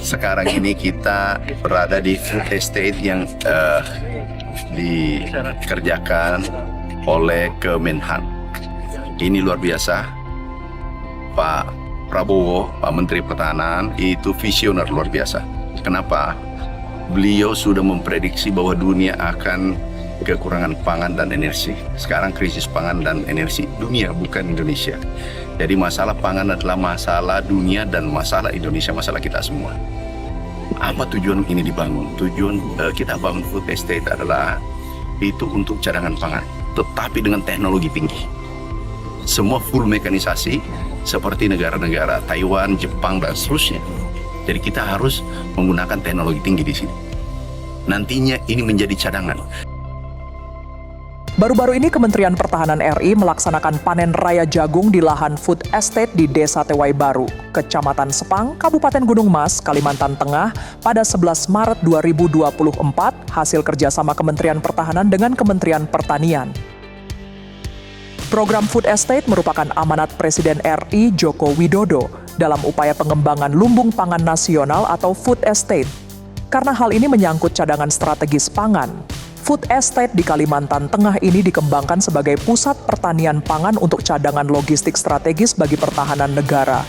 sekarang ini kita berada di food estate yang dikerjakan oleh Kemenhan. Ini luar biasa. Pak Prabowo, Pak Menteri Pertahanan, itu visioner luar biasa. Kenapa? Beliau sudah memprediksi bahwa dunia akan kekurangan pangan dan energi. Sekarang krisis pangan dan energi dunia, bukan Indonesia. Jadi masalah pangan adalah masalah dunia dan masalah Indonesia, masalah kita semua. Apa tujuan ini dibangun? Tujuan kita bangun food estate adalah itu untuk cadangan pangan, tetapi dengan teknologi tinggi. Semua full mekanisasi seperti negara-negara Taiwan, Jepang, dan seterusnya. Jadi kita harus menggunakan teknologi tinggi di sini. Nantinya ini menjadi cadangan. Baru-baru ini Kementerian Pertahanan RI melaksanakan panen raya jagung di lahan food estate di Desa Tewai Baru, Kecamatan Sepang, Kabupaten Gunung Mas, Kalimantan Tengah pada 11 Maret 2024 hasil kerjasama Kementerian Pertahanan dengan Kementerian Pertanian. Program food estate merupakan amanat Presiden RI Joko Widodo dalam upaya pengembangan lumbung pangan nasional atau food estate. Karena hal ini menyangkut cadangan strategis pangan, food estate di Kalimantan Tengah ini dikembangkan sebagai pusat pertanian pangan untuk cadangan logistik strategis bagi pertahanan negara.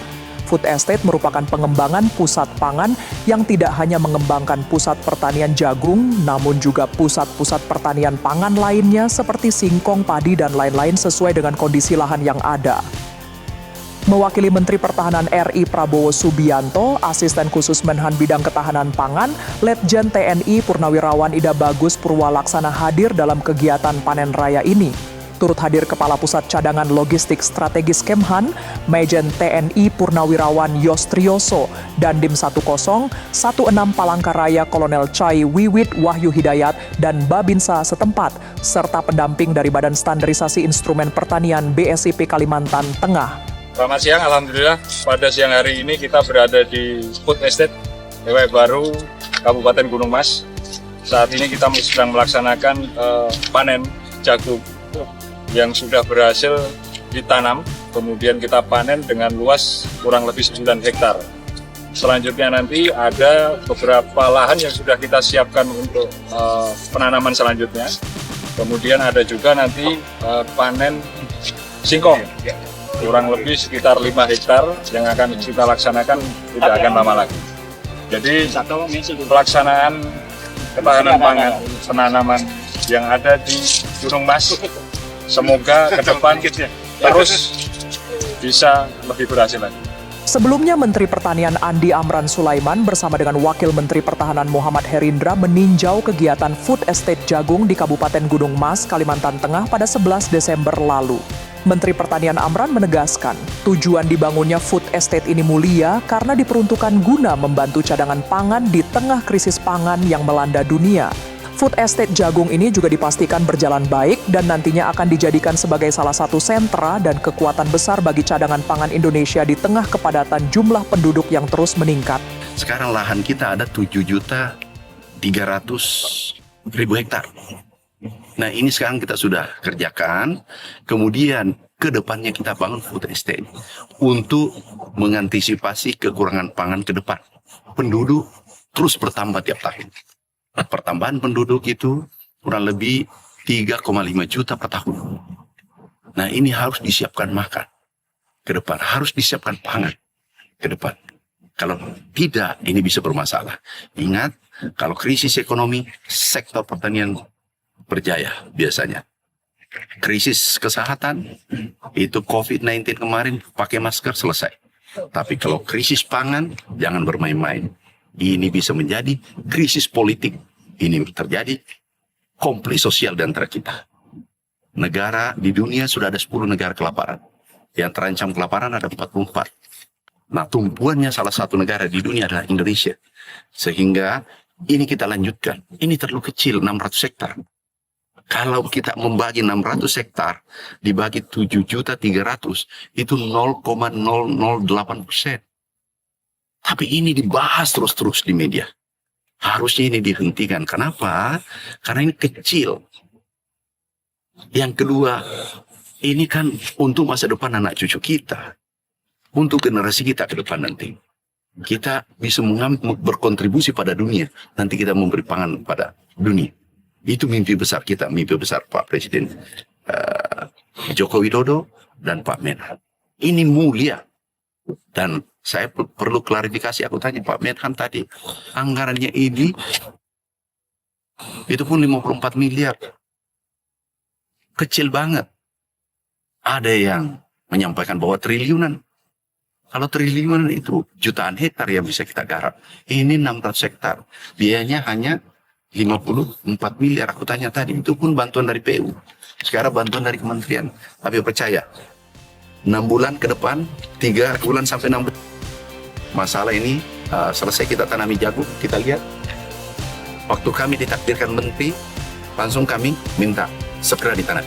Food estate merupakan pengembangan pusat pangan yang tidak hanya mengembangkan pusat pertanian jagung, namun juga pusat-pusat pertanian pangan lainnya seperti singkong, padi, dan lain-lain sesuai dengan kondisi lahan yang ada. Mewakili Menteri Pertahanan RI Prabowo Subianto, Asisten Khusus Menhan Bidang Ketahanan Pangan, Letjen TNI Purnawirawan Ida Bagus Purwalaksana hadir dalam kegiatan panen raya ini. Turut hadir Kepala Pusat Cadangan Logistik Strategis Kemhan, Majen TNI Purnawirawan Yostrioso, Dandim 10 16 Palangkaraya Kolonel Chai Wiwit Wahyu Hidayat, dan Babinsa setempat, serta pendamping dari Badan Standarisasi Instrumen Pertanian BSIP Kalimantan Tengah. Selamat siang, Alhamdulillah pada siang hari ini kita berada di Food Estate Tewai Baru, Kabupaten Gunung Mas. Saat ini kita sedang melaksanakan panen jagung yang sudah berhasil ditanam, kemudian kita panen dengan luas kurang lebih 9 hektar. Selanjutnya nanti ada beberapa lahan yang sudah kita siapkan untuk penanaman selanjutnya. Kemudian ada juga nanti panen singkong, kurang lebih sekitar 5 hektar yang akan kita laksanakan tidak akan lama lagi. Jadi pelaksanaan ketahanan pangan penanaman yang ada di Gunung Mas semoga ke depan terus bisa lebih berhasil lagi. Sebelumnya, Menteri Pertanian Andi Amran Sulaiman bersama dengan Wakil Menteri Pertahanan Muhammad Herindra meninjau kegiatan food estate jagung di Kabupaten Gunung Mas, Kalimantan Tengah pada 11 Desember lalu. Menteri Pertanian Amran menegaskan, tujuan dibangunnya food estate ini mulia karena diperuntukkan guna membantu cadangan pangan di tengah krisis pangan yang melanda dunia. Food estate jagung ini juga dipastikan berjalan baik dan nantinya akan dijadikan sebagai salah satu sentra dan kekuatan besar bagi cadangan pangan Indonesia di tengah kepadatan jumlah penduduk yang terus meningkat. Sekarang lahan kita ada 7.300.000 hektar. Nah ini sekarang kita sudah kerjakan, kemudian ke depannya kita bangun food estate untuk mengantisipasi kekurangan pangan ke depan. Penduduk terus bertambah tiap tahun. Pertambahan penduduk itu kurang lebih 3,5 juta per tahun. Nah ini harus disiapkan makan ke depan, harus disiapkan pangan ke depan. Kalau tidak, ini bisa bermasalah. Ingat, kalau krisis ekonomi, sektor pertanian berjaya biasanya. Krisis kesehatan, itu COVID-19 kemarin pakai masker selesai. Tapi kalau krisis pangan, jangan bermain-main. Ini bisa menjadi krisis politik. Ini terjadi konflik sosial di antara kita. Negara di dunia sudah ada 10 negara kelaparan. Yang terancam kelaparan ada 44. Nah, tumpuannya salah satu negara di dunia adalah Indonesia. Sehingga ini kita lanjutkan. Ini terlalu kecil, 600 hektar. Kalau kita membagi 600 hektar, dibagi 7.300.000, itu 0,008%. Tapi ini dibahas terus-terus di media. Harusnya ini dihentikan. Kenapa? Karena ini kecil. Yang kedua, ini kan untuk masa depan anak cucu kita. Untuk generasi kita ke depan nanti. kita bisa berkontribusi pada dunia. Nanti kita memberi pangan pada dunia. Itu mimpi besar kita, mimpi besar Pak Presiden Joko Widodo dan Pak Menhan. Ini mulia. Dan saya perlu klarifikasi, aku tanya Pak Menhan tadi, anggarannya ini itu pun 54 miliar. Kecil banget. Ada yang menyampaikan bahwa triliunan. Kalau triliunan itu jutaan hektar yang bisa kita garap. Ini 600 hektar. Biayanya hanya 54 miliar. Aku tanya tadi, itu pun bantuan dari PU. Sekarang bantuan dari kementerian. Tapi percaya, 6 bulan ke depan, 3 bulan sampai 6 bulan. Masalah ini selesai kita tanami jagung, kita lihat. Waktu kami ditakdirkan menteri, langsung kami minta segera ditanam.